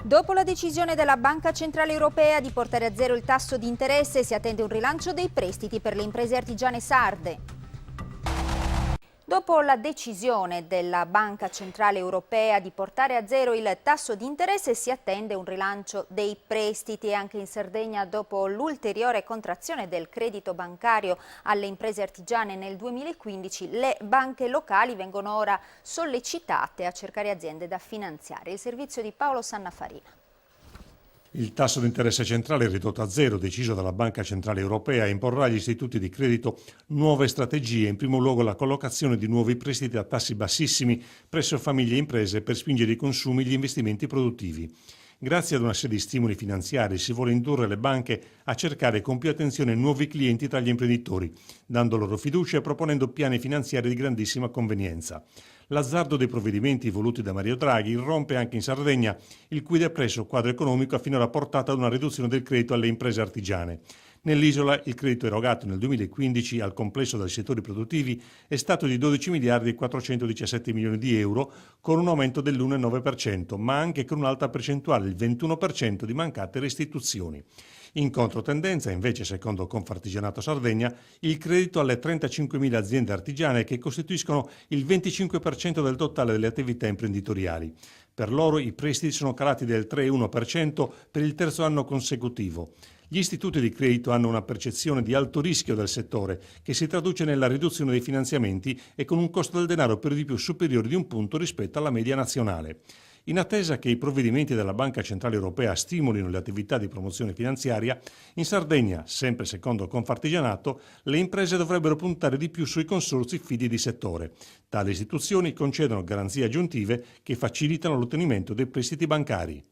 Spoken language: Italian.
Dopo la decisione della Banca Centrale Europea di portare a zero il tasso di interesse, si attende un rilancio dei prestiti per le imprese artigiane sarde. Dopo la decisione della Banca Centrale Europea di portare a zero il tasso di interesse, si attende un rilancio dei prestiti. Anche in Sardegna, dopo l'ulteriore contrazione del credito bancario alle imprese artigiane nel 2015, le banche locali vengono ora sollecitate a cercare aziende da finanziare. Il servizio di Paolo Sannafarina. Il tasso di interesse centrale ridotto a zero, deciso dalla Banca Centrale Europea, imporrà agli istituti di credito nuove strategie, in primo luogo la collocazione di nuovi prestiti a tassi bassissimi presso famiglie e imprese per spingere i consumi e gli investimenti produttivi. Grazie ad una serie di stimoli finanziari si vuole indurre le banche a cercare con più attenzione nuovi clienti tra gli imprenditori, dando loro fiducia e proponendo piani finanziari di grandissima convenienza. L'azzardo dei provvedimenti voluti da Mario Draghi irrompe anche in Sardegna, il cui depresso quadro economico ha finora portato ad una riduzione del credito alle imprese artigiane. Nell'isola il credito erogato nel 2015 al complesso dei settori produttivi è stato di 12 miliardi e 417 milioni di euro, con un aumento dell'1,9%, ma anche con un'alta percentuale, il 21% di mancate restituzioni. In controtendenza, invece, secondo Confartigianato Sardegna, il credito alle 35.000 aziende artigiane che costituiscono il 25% del totale delle attività imprenditoriali. Per loro i prestiti sono calati del 3,1% per il terzo anno consecutivo. Gli istituti di credito hanno una percezione di alto rischio del settore, che si traduce nella riduzione dei finanziamenti e con un costo del denaro per di più superiore di un punto rispetto alla media nazionale. In attesa che i provvedimenti della Banca Centrale Europea stimolino le attività di promozione finanziaria, in Sardegna, sempre secondo Confartigianato, le imprese dovrebbero puntare di più sui consorzi fidi di settore. Tali istituzioni concedono garanzie aggiuntive che facilitano l'ottenimento dei prestiti bancari.